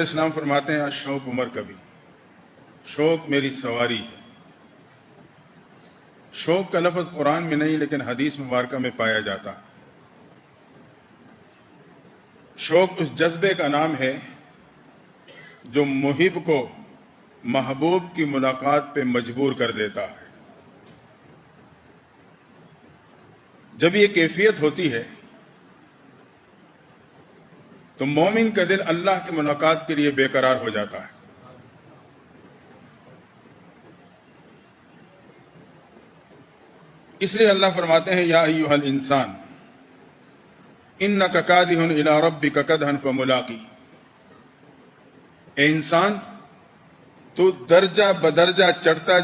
اسلام فرماتے ہیں شوق عمر کبھی، شوق میری سواری ہے۔ شوق کا لفظ قرآن میں نہیں لیکن حدیث مبارکہ میں پایا جاتا ہے۔ شوق اس جذبے کا نام ہے جو محب کو محبوب کی ملاقات پہ مجبور کر دیتا ہے۔ جب یہ کیفیت ہوتی ہے تو مومن کا دل اللہ کی ملاقات کے لیے بے قرار ہو جاتا ہے۔ اس لیے اللہ فرماتے ہیں یا ایھا الانسان انک کادح الی ربک کدحا فملاقی، اے انسان تو درجہ بدرجہ چڑھتا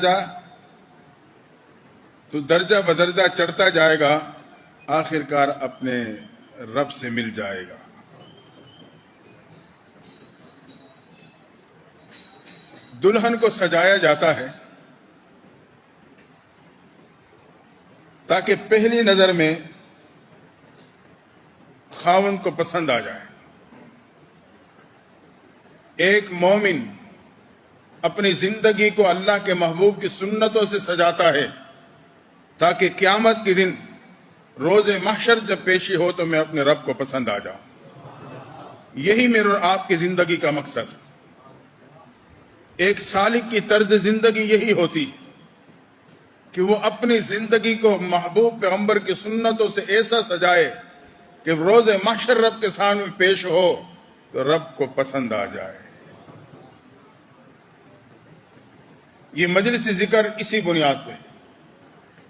جائے گا، آخرکار اپنے رب سے مل جائے گا۔ دلہن کو سجایا جاتا ہے تاکہ پہلی نظر میں خاوند کو پسند آ جائے۔ ایک مومن اپنی زندگی کو اللہ کے محبوب کی سنتوں سے سجاتا ہے تاکہ قیامت کے دن روز محشر جب پیشی ہو تو میں اپنے رب کو پسند آ جاؤں۔ یہی میرے اور آپ کی زندگی کا مقصد ہے۔ ایک سالک کی طرز زندگی یہی ہوتی کہ وہ اپنی زندگی کو محبوب پیغمبر کی سنتوں سے ایسا سجائے کہ روز محشر رب کے سامنے پیش ہو تو رب کو پسند آ جائے۔ یہ مجلس ذکر اسی بنیاد پہ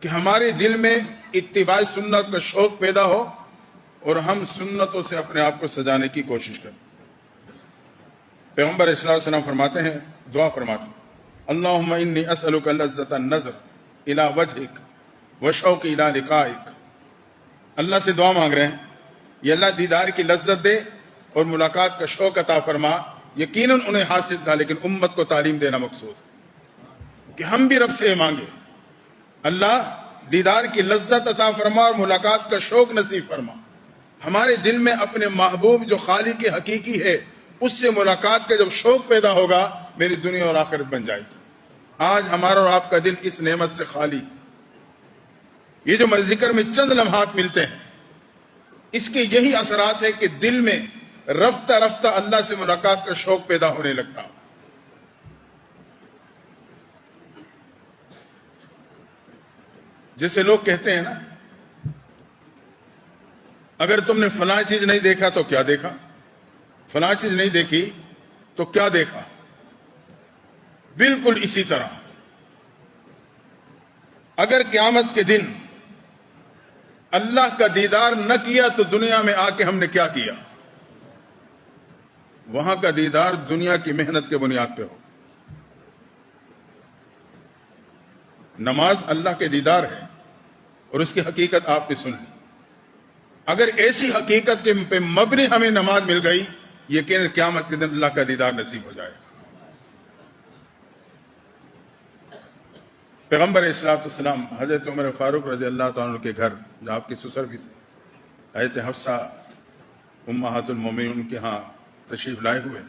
کہ ہمارے دل میں اتباع سنت کا شوق پیدا ہو اور ہم سنتوں سے اپنے آپ کو سجانے کی کوشش کریں۔ پیغمبر صلی اللہ علیہ وسلم فرماتے ہیں، دعا فرماتے ہیں، اللہم انی اسألک لذۃ النظر الی وجہک وشوق الی لقائک۔ اللہ سے دعا مانگ رہے ہیں، یہ اللہ دیدار کی لذت دے اور ملاقات کا شوق عطا فرما۔ یقیناً انہیں حاصل تھا لیکن امت کو تعلیم دینا مقصود ہے کہ ہم بھی رب سے مانگے، اللہ دیدار کی لذت عطا فرما اور ملاقات کا شوق نصیب فرما۔ ہمارے دل میں اپنے محبوب جو خالق حقیقی ہے اس سے ملاقات کا جب شوق پیدا ہوگا میری دنیا اور آخرت بن جائے گی۔ آج ہمارا اور آپ کا دل اس نعمت سے خالی، یہ جو ذکر میں چند لمحات ملتے ہیں اس کے یہی اثرات ہیں کہ دل میں رفتہ رفتہ اللہ سے ملاقات کا شوق پیدا ہونے لگتا۔ جیسے لوگ کہتے ہیں نا، اگر تم نے فلاں چیز نہیں دیکھا تو کیا دیکھا، فلاں چیز نہیں دیکھی تو کیا دیکھا۔ بالکل اسی طرح اگر قیامت کے دن اللہ کا دیدار نہ کیا تو دنیا میں آ کے ہم نے کیا کیا۔ وہاں کا دیدار دنیا کی محنت کے بنیاد پہ ہو۔ نماز اللہ کے دیدار ہے اور اس کی حقیقت آپ نے سن لی۔ اگر ایسی حقیقت کے پہ مبنی ہمیں نماز مل گئی، یقیناً قیامت کے دن اللہ کا دیدار نصیب ہو جائے۔ پیغمبر علیہ السلام حضرت عمر فاروق رضی اللہ تعالیٰ عنہ کے گھر، جو آپ کی سسر بھی تھے، حضرت حفصہ امہات المومنین، ان کے ہاں تشریف لائے ہوئے،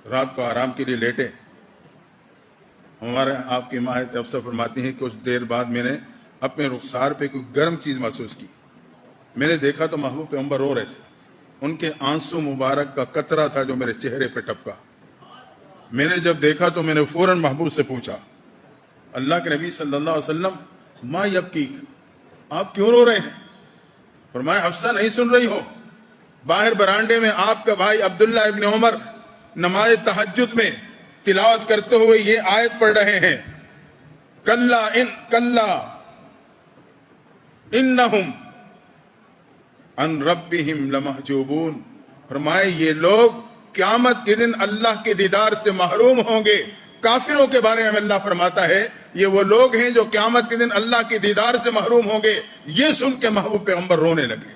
رات کو آرام کے لیے لیٹے۔ ہمارے آپ کی ماں حضرت حفصہ فرماتی ہیں کہ کچھ دیر بعد میں نے اپنے رخسار پہ کوئی گرم چیز محسوس کی۔ میں نے دیکھا تو محبوب پیغمبر رو رہے تھے، ان کے آنسو مبارک کا قطرہ تھا جو میرے چہرے پہ ٹپکا۔ میں نے جب دیکھا تو میں نے فوراً محبوب سے پوچھا، اللہ کے نبی صلی اللہ علیہ وسلم، ما یبکیک، آپ کیوں رو رہے ہیں؟ فرمایا، حفصہ نہیں سن رہی ہو؟ باہر برانڈے میں آپ کا بھائی عبداللہ ابن عمر نماز تہجد میں تلاوت کرتے ہوئے یہ آیت پڑھ رہے ہیں، کلا انہم ان ربہم لمحجوبون۔ فرمائے یہ لوگ قیامت کے دن اللہ کے دیدار سے محروم ہوں گے۔ کافروں کے بارے میں اللہ فرماتا ہے یہ وہ لوگ ہیں جو قیامت کے دن اللہ کے دیدار سے محروم ہوں گے۔ یہ سن کے محبوب پیغمبر رونے لگے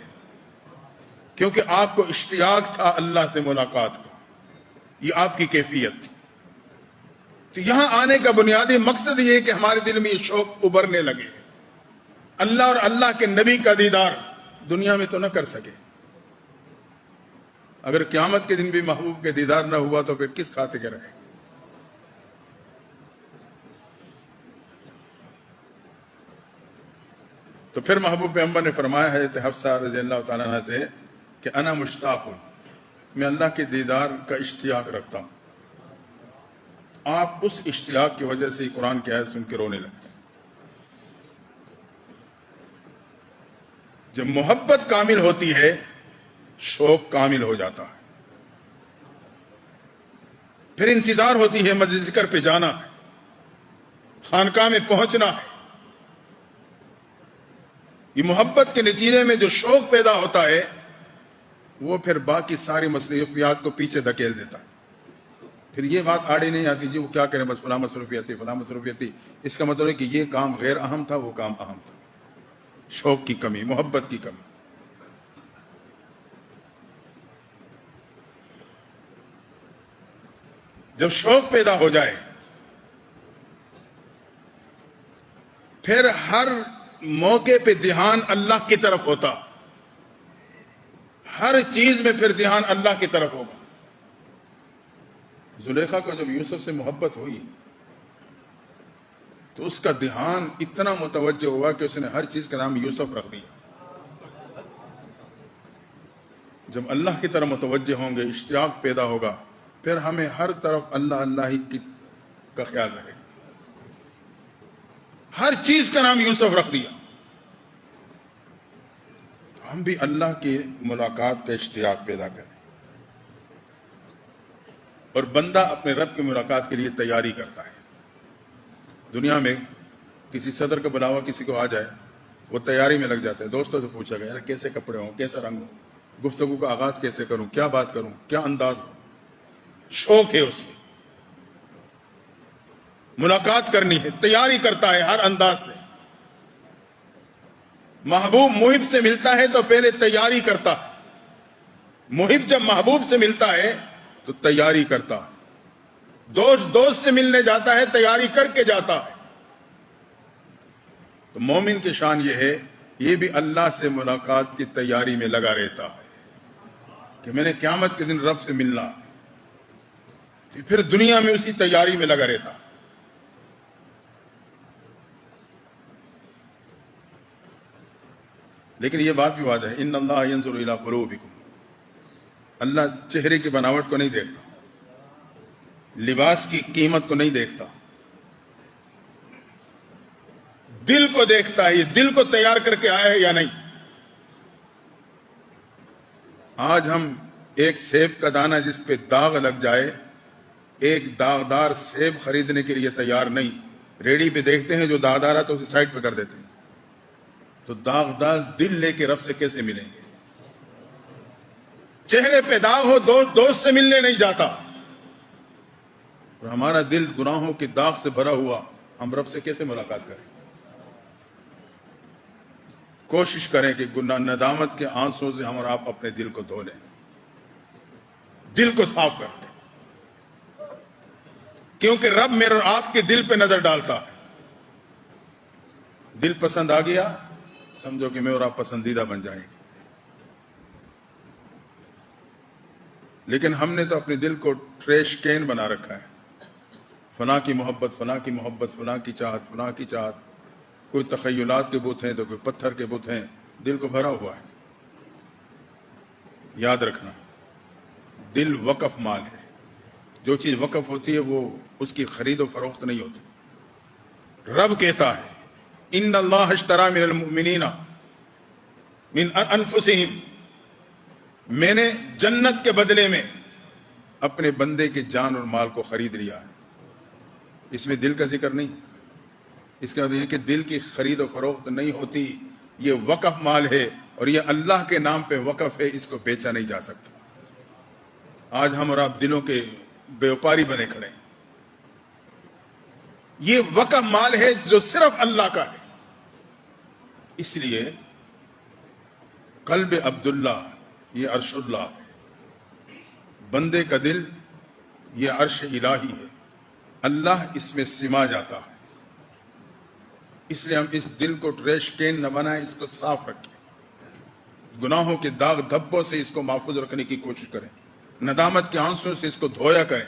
کیونکہ آپ کو اشتیاق تھا اللہ سے ملاقات کا، یہ آپ کی کیفیت تھی۔ تو یہاں آنے کا بنیادی مقصد یہ ہے کہ ہمارے دل میں یہ شوق ابھرنے لگے، اللہ اور اللہ کے نبی کا دیدار۔ دنیا میں تو نہ کر سکے، اگر قیامت کے دن بھی محبوب کے دیدار نہ ہوا تو پھر کس کھاتے کے رہے؟ تو پھر محبوب پیغمبر نے فرمایا حضرت حفصہ رضی اللہ تعالیٰ عنہ سے کہ انا مشتاق ہوں، میں اللہ کے دیدار کا اشتیاق رکھتا ہوں۔ آپ اس اشتیاق کی وجہ سے ہی قرآن کی آیت سن کے رونے لگتے ہیں۔ جب محبت کامل ہوتی ہے شوق کامل ہو جاتا ہے، پھر انتظار ہوتی ہے مجلس ذکر پہ جانا ہے، خانقاہ میں پہنچنا ہے۔ یہ محبت کے نتیجے میں جو شوق پیدا ہوتا ہے وہ پھر باقی ساری مصروفیات کو پیچھے دھکیل دیتا ہے۔ پھر یہ بات آڑے نہیں آتی جی وہ کیا کریں، بس فلاں مصروفیت تھی فلاں مصروفیت تھی۔ اس کا مطلب ہے کہ یہ کام غیر اہم تھا، وہ کام اہم تھا۔ شوق کی کمی، محبت کی کمی۔ جب شوق پیدا ہو جائے پھر ہر موقع پہ دھیان اللہ کی طرف ہوتا، ہر چیز میں پھر دھیان اللہ کی طرف ہوگا۔ زلیخا کو جب یوسف سے محبت ہوئی تو اس کا دھیان اتنا متوجہ ہوا کہ اس نے ہر چیز کا نام یوسف رکھ دیا۔ جب اللہ کی طرف متوجہ ہوں گے اشتیاق پیدا ہوگا، پھر ہمیں ہر طرف اللہ اللہ ہی کا خیال رہے گا۔ ہر چیز کا نام یوسف رکھ دیا، ہم بھی اللہ کی ملاقات کا اشتیاق پیدا کریں، اور بندہ اپنے رب کی ملاقات کے لیے تیاری کرتا ہے۔ دنیا میں کسی صدر کا بلاوا کسی کو آ جائے وہ تیاری میں لگ جاتے ہیں، دوستوں سے پوچھا گیا یار کیسے کپڑے ہوں، کیسا رنگ ہو، گفتگو کا آغاز کیسے کروں، کیا بات کروں، کیا انداز ہو۔ شوق ہے اس میں، ملاقات کرنی ہے، تیاری کرتا ہے ہر انداز سے۔ محبوب محب سے ملتا ہے تو پہلے تیاری کرتا ہے۔ محب جب محبوب سے ملتا ہے تو تیاری کرتا ہے۔ دوست دوست سے ملنے جاتا ہے تیاری کر کے جاتا ہے۔ تو مومن کی شان یہ ہے، یہ بھی اللہ سے ملاقات کی تیاری میں لگا رہتا ہے کہ میں نے قیامت کے دن رب سے ملنا، پھر دنیا میں اسی تیاری میں لگا رہتا۔ لیکن یہ بات بھی واضح ہے، ان اللہ ینظر الی قلوبکم، اللہ چہرے کی بناوٹ کو نہیں دیکھتا، لباس کی قیمت کو نہیں دیکھتا، دل کو دیکھتا ہے، یہ دل کو تیار کر کے آیا ہے یا نہیں۔ آج ہم ایک سیب کا دانہ جس پہ داغ لگ جائے، ایک داغدار سیب خریدنے کے لیے تیار نہیں، ریڑی پہ دیکھتے ہیں جو داغدار ہے تو اسے سائڈ پہ کر دیتے ہیں۔ تو داغدار دل لے کے رب سے کیسے ملیں گے؟ چہرے پہ داغ ہو دوست سے ملنے نہیں جاتا، اور ہمارا دل گناہوں کے داغ سے بھرا ہوا، ہم رب سے کیسے ملاقات کریں؟ کوشش کریں کہ گناہ ندامت کے آنسوں سے ہم اور آپ اپنے دل کو دھو لیں، دل کو صاف کر دیں، کیونکہ رب میرے اور آپ کے دل پہ نظر ڈالتا ہے۔ دل پسند آ گیا سمجھو کہ میں اور آپ پسندیدہ بن جائیں گے۔ لیکن ہم نے تو اپنے دل کو ٹریش کین بنا رکھا ہے، فلاں کی محبت، فلاں کی محبت، فلاں کی چاہت، فلاں کی چاہت، کوئی تخیلات کے بت ہیں تو کوئی پتھر کے بت ہیں، دل کو بھرا ہوا ہے۔ یاد رکھنا، دل وقف مال ہے، جو چیز وقف ہوتی ہے وہ اس کی خرید و فروخت نہیں ہوتی۔ رب کہتا ہے ان اللہ اشتری من المؤمنین من انفسہم، میں نے جنت کے بدلے میں اپنے بندے کے جان اور مال کو خرید لیا ہے۔ اس میں دل کا ذکر نہیں، اس کا مطلب یہ کہ دل کی خرید و فروخت نہیں ہوتی، یہ وقف مال ہے اور یہ اللہ کے نام پہ وقف ہے، اس کو بیچا نہیں جا سکتا۔ آج ہم اور آپ دلوں کے بیوپاری بنے کھڑے ہیں۔ یہ وقف مال ہے جو صرف اللہ کا ہے۔ اس لیے قلب عبداللہ یہ عرش اللہ ہے، بندے کا دل یہ عرش الہی ہے، اللہ اس میں سما جاتا ہے۔ اس لیے ہم اس دل کو ٹریش کین نہ بنائیں، اس کو صاف رکھیں، گناہوں کے داغ دھبوں سے اس کو محفوظ رکھنے کی کوشش کریں، ندامت کے آنسوں سے اس کو دھویا کریں۔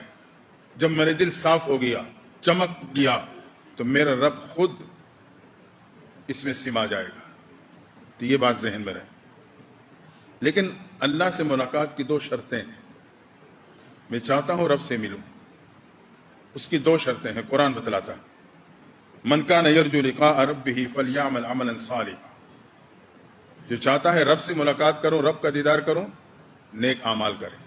جب میرے دل صاف ہو گیا، چمک گیا، تو میرا رب خود اس میں سما جائے گا۔ تو یہ بات ذہن میں رہے۔ لیکن اللہ سے ملاقات کی 2 شرطیں ہیں۔ میں چاہتا ہوں رب سے ملوں، اس کی 2 شرطیں ہیں، قرآن بتلاتا ہے۔ من کان یرجو لقاء ربہ فلیعمل عملا صالحا، جو چاہتا ہے رب سے ملاقات کروں، رب کا دیدار کروں، نیک اعمال کرے۔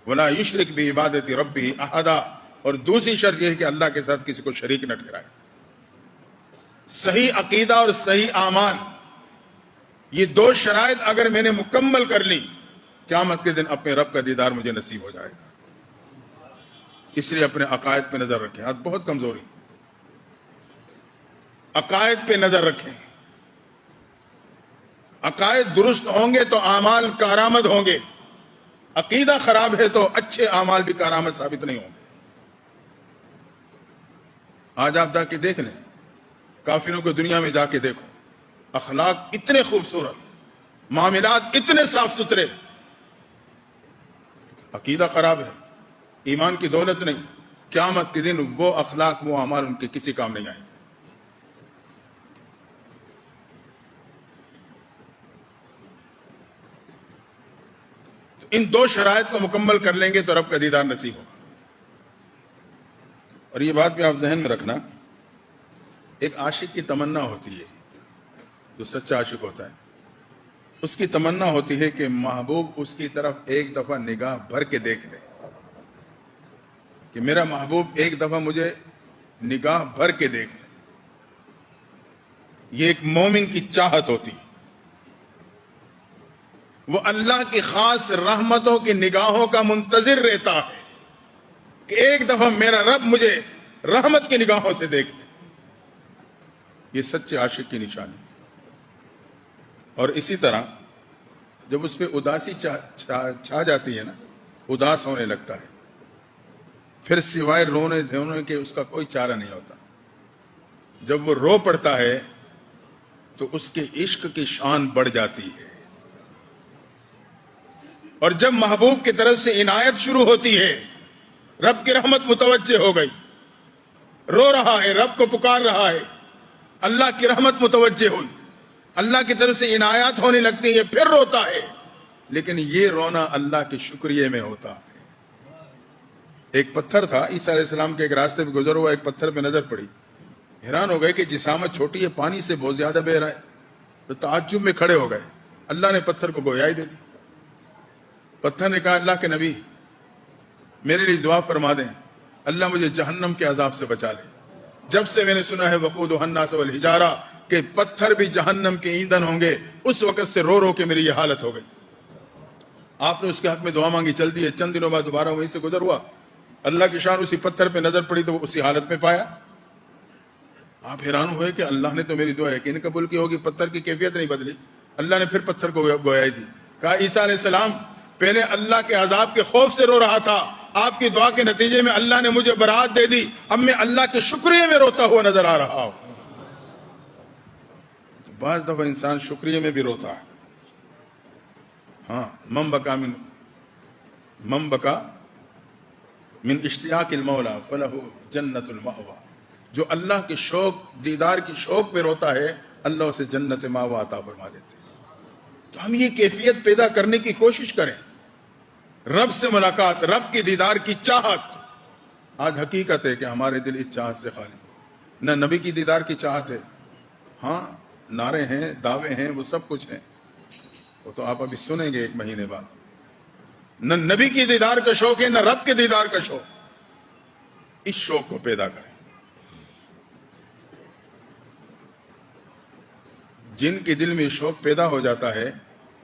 ولا یشرک بعبادت ربہ احدا، اور دوسری شرط یہ ہے کہ اللہ کے ساتھ کسی کو شریک نہ ٹھہرائے۔ صحیح عقیدہ اور صحیح اعمال، یہ 2 شرائط اگر میں نے مکمل کر لی، قیامت کے دن اپنے رب کا دیدار مجھے نصیب ہو جائے گا۔ اس لیے اپنے عقائد پہ نظر رکھیں۔ آج بہت کمزوری، عقائد پہ نظر رکھیں۔ عقائد درست ہوں گے تو اعمال کارآمد ہوں گے، عقیدہ خراب ہے تو اچھے اعمال بھی کارآمد ثابت نہیں ہوں گے۔ آج آپ جا کے دیکھ لیں، کافروں کو دنیا میں جا کے دیکھو، اخلاق اتنے خوبصورت، معاملات اتنے صاف ستھرے، عقیدہ خراب ہے، ایمان کی دولت نہیں، قیامت کے دن وہ اخلاق، وہ اعمال ان کے کسی کام نہیں آئیں۔ ان 2 شرائط کو مکمل کر لیں گے تو رب کا دیدار نصیب ہوگا۔ اور یہ بات بھی آپ ذہن میں رکھنا، ایک عاشق کی تمنا ہوتی ہے، جو سچا عاشق ہوتا ہے، اس کی تمنا ہوتی ہے کہ محبوب اس کی طرف ایک دفعہ نگاہ بھر کے دیکھ لے، کہ میرا محبوب ایک دفعہ مجھے نگاہ بھر کے دیکھ لے۔ یہ ایک مومن کی چاہت ہوتی ہے، وہ اللہ کی خاص رحمتوں کی نگاہوں کا منتظر رہتا ہے کہ ایک دفعہ میرا رب مجھے رحمت کی نگاہوں سے دیکھ لے۔ یہ سچے عاشق کی نشانی۔ اور اسی طرح جب اس پہ اداسی چھا جاتی ہے نا، اداس ہونے لگتا ہے، پھر سوائے رونے دھونے کے اس کا کوئی چارہ نہیں ہوتا۔ جب وہ رو پڑتا ہے تو اس کے عشق کی شان بڑھ جاتی ہے، اور جب محبوب کی طرف سے عنایت شروع ہوتی ہے، رب کی رحمت متوجہ ہو گئی، رو رہا ہے، رب کو پکار رہا ہے، اللہ کی رحمت متوجہ ہوئی، اللہ کی طرف سے عنایات ہونے لگتی ہے، پھر روتا ہے، لیکن یہ رونا اللہ کے شکریہ میں ہوتا ہے۔ ایک پتھر تھا، عیسیٰ علیہ السلام کے ایک راستے پہ گزر ہوا، ایک پتھر پہ نظر پڑی، حیران ہو گئے کہ جسامت چھوٹی ہے، پانی سے بہت زیادہ بہہ رہا ہے، تو تعجب میں کھڑے ہو گئے۔ اللہ نے پتھر کو گویائی دے دی۔ پتھر نے کہا، اللہ کے نبی میرے لیے دعا فرما دیں، اللہ مجھے جہنم کے عذاب سے بچا لے۔ جب سے میں نے سنا ہے وقودھا الناس والحجارہ، کہ پتھر بھی جہنم کے ایندھن ہوں گے، اس وقت سے رو رو کے میری یہ حالت ہو گئی۔ آپ نے اس کے حق میں دعا مانگی، چل دی ہے، چند دنوں بعد دوبارہ وہیں سے گزر ہوا، اللہ کی شان اسی پتھر پہ نظر پڑی تو وہ اسی حالت میں پایا۔ آپ حیران ہوئے کہ اللہ نے تو میری دعا یقین قبول کی ہوگی، پتھر کی کیفیت نہیں بدلی۔ اللہ نے پھر پتھر کو گویائی دی، کہا عیسیٰ علیہ السلام پہلے اللہ کے عذاب کے خوف سے رو رہا تھا، آپ کی دعا کے نتیجے میں اللہ نے مجھے برات دے دی، اب میں اللہ کے شکریہ میں روتا ہوا نظر آ رہا ہوں۔ تو بعض دفعہ انسان شکریہ میں بھی روتا ہے۔ ہاں، من بکا من اشتیاق المولا فلہ جنت المأوی، جو اللہ کے شوق، دیدار کی شوق پہ روتا ہے، اللہ اسے جنت مأوی عطا فرما دیتے ہیں۔ تو ہم یہ کیفیت پیدا کرنے کی کوشش کریں، رب سے ملاقات، رب کی دیدار کی چاہت۔ آج حقیقت ہے کہ ہمارے دل اس چاہت سے خالی، نہ نبی کی دیدار کی چاہت ہے، ہاں نعرے ہیں، دعوے ہیں، وہ سب کچھ ہیں، وہ تو آپ ابھی سنیں گے 1 مہینے بعد۔ نہ نبی کی دیدار کا شوق ہے، نہ رب کے دیدار کا شوق۔ اس شوق کو پیدا کریں۔ جن کے دل میں شوق پیدا ہو جاتا ہے،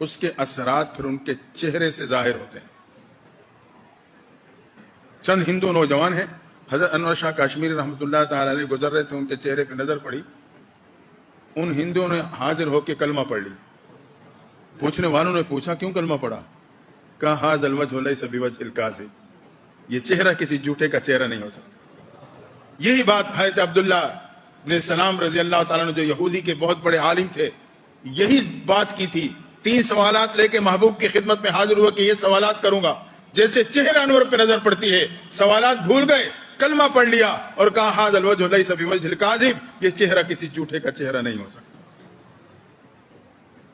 اس کے اثرات پھر ان کے چہرے سے ظاہر ہوتے ہیں۔ چند ہندو نوجوان ہیں، حضرت انور شاہ کشمیری رحمۃ اللہ تعالی علیہ گزر رہے تھے، ان کے چہرے پہ نظر پڑی، ان ہندوؤں نے حاضر ہو کے کلمہ پڑھ لی۔ پوچھنے والوں نے پوچھا کیوں کلمہ پڑھا؟ کہا ھذا الوجہ لیس بوجہ الکاذب، یہ چہرہ کسی جھوٹے کا چہرہ نہیں ہو سکتا۔ یہی بات حضرت عبداللہ بن سلام رضی اللہ تعالیٰ عنہ، جو یہودی کے بہت بڑے عالم تھے، یہی بات کی تھی 3 سوالات لے کے محبوب کی خدمت میں حاضر ہوا کہ یہ سوالات کروں گا. جیسے چہرہ انور پہ نظر پڑتی ہے سوالات بھول گئے, کلمہ پڑھ لیا اور کہا ھذا الوجہ لیس بوجہ الکاذب, یہ چہرہ کسی جھوٹے کا چہرہ نہیں ہو سکتا.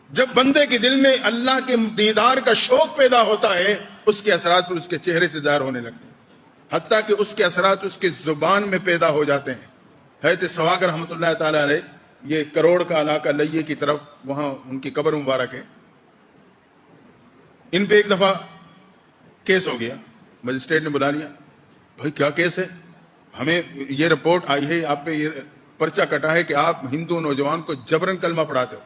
جب بندے کے دل میں اللہ کے دیدار کا شوق پیدا ہوتا ہے اس کے اثرات پھر اس کے چہرے سے ظاہر ہونے لگتے ہیں, حتیٰ کہ اس کے اثرات اس کی زبان میں پیدا ہو جاتے ہیں. حضرت سواگر رحمۃ اللہ تعالی علیہ, یہ کروڑ کا علاقہ لئیے کی طرف, وہاں ان کی قبر مبارک ہے. ان پہ ایک دفعہ کیس ہو گیا, مجسٹریٹ نے بلا لیا, بھائی کیا کیس ہے؟ ہمیں یہ رپورٹ آئی ہے, آپ پہ یہ پرچہ کٹا ہے کہ آپ ہندو نوجوان کو جبرن کلمہ پڑھاتے ہو.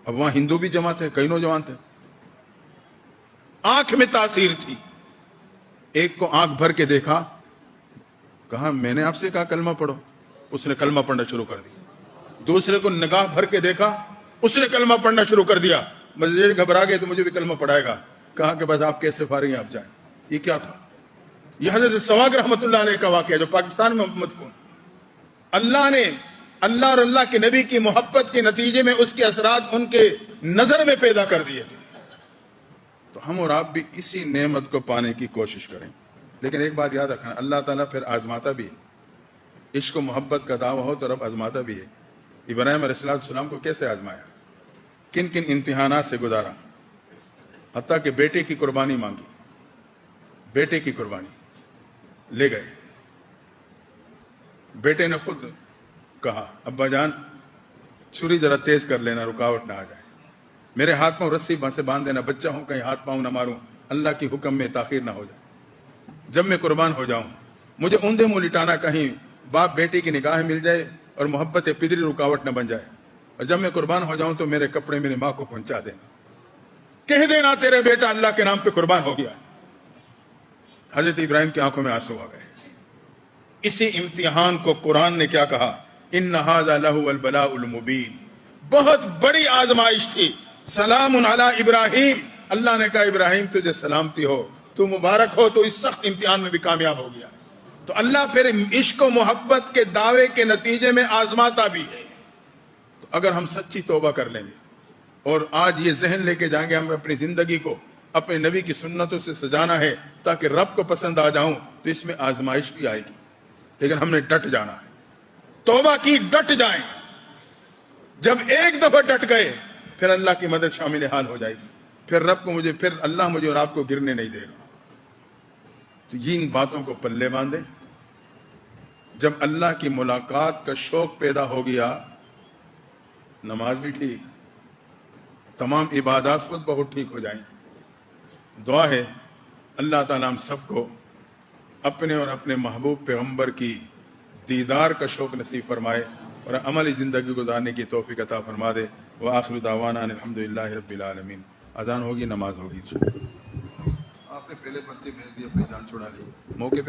اب وہاں ہندو بھی جمع تھے, کئی نوجوان تھے, آنکھ میں تاثیر تھی. ایک کو آنکھ بھر کے دیکھا, کہا میں نے آپ سے کہا کلمہ پڑھو, اس نے کلمہ پڑھنا شروع کر دیا. دوسرے کو نگاہ بھر کے دیکھا, اس نے کلمہ پڑھنا شروع کر دیا. مجھے گھبرا گئے تو مجھے بھی کلمہ پڑھائے گا. کہا کہ بس آپ کیسے فارغ ہیں, آپ جائیں. یہ کیا تھا؟ یہ حضرت سواگر رحمۃ اللہ علیہ کا واقعہ جو پاکستان میں مدفون. اللہ نے اللہ اور اللہ کے نبی کی محبت کے نتیجے میں اس کے اثرات ان کے نظر میں پیدا کر دیے تھے. تو ہم اور آپ بھی اسی نعمت کو پانے کی کوشش کریں. لیکن ایک بات یاد رکھنا, اللہ تعالیٰ پھر آزماتا بھی ہے. عشق و محبت کا دعویٰ ہو تو رب آزماتا بھی ہے. ابراہیم علیہ السلام کو کیسے آزمایا, کن کن امتحانات سے گزارا, حتیٰ کہ بیٹے کی قربانی مانگی, بیٹے کی قربانی لے گئے. بیٹے نے خود کہا ابا جان چھری ذرا تیز کر لینا, رکاوٹ نہ آ جائے. میرے ہاتھ پاؤں رسی سے باندھ دینا, بچہ ہوں کہیں ہاتھ پاؤں نہ ماروں, اللہ کی حکم میں تاخیر نہ ہو جائے. جب میں قربان ہو جاؤں مجھے اوندے منہ لٹانا, کہیں باپ بیٹی کی نگاہ مل جائے اور محبت پدری رکاوٹ نہ بن جائے. اور جب میں قربان ہو جاؤں تو میرے کپڑے میری ماں کو پہنچا دینا, کہہ دینا تیرے بیٹا اللہ کے نام پہ قربان ہو گیا. حضرت ابراہیم کی آنکھوں میں آنسو آ گئے. اسی امتحان کو قرآن نے کیا کہا, ان ھذا لہو البلاء المبین, بہت بڑی آزمائش تھی. سلام علی ابراہیم, اللہ نے کہا ابراہیم تجھے سلامتی ہو, تو مبارک ہو, تو اس سخت امتحان میں بھی کامیاب ہو گیا. تو اللہ پھر عشق و محبت کے دعوے کے نتیجے میں آزماتا بھی ہے. تو اگر ہم سچی توبہ کر لیں گے اور آج یہ ذہن لے کے جائیں گے ہم اپنی زندگی کو اپنے نبی کی سنتوں سے سجانا ہے تاکہ رب کو پسند آ جاؤں, تو اس میں آزمائش بھی آئے گی. لیکن ہم نے ڈٹ جانا ہے, توبہ کی ڈٹ جائیں. جب ایک دفعہ ڈٹ گئے پھر اللہ کی مدد شامل حال ہو جائے گی. پھر رب کو پھر اللہ مجھے اور آپ کو گرنے نہیں دے گا. تو ان باتوں کو پلے باندھیں. جب اللہ کی ملاقات کا شوق پیدا ہو گیا, نماز بھی ٹھیک, تمام عبادات خود بخود ٹھیک ہو جائیں. دعا ہے اللہ تعالیٰ ہم سب کو اپنے اور اپنے محبوب پیغمبر کی دیدار کا شوق نصیب فرمائے اور عملی زندگی گزارنے کی توفیق عطا فرما دے. وآخر دعوانا ان الحمدللہ رب العالمین. اذان ہوگی, نماز ہوگی. آپ نے پہلے پرچے بھیج دی, اپنی جان چھڑا لی, موقع پہ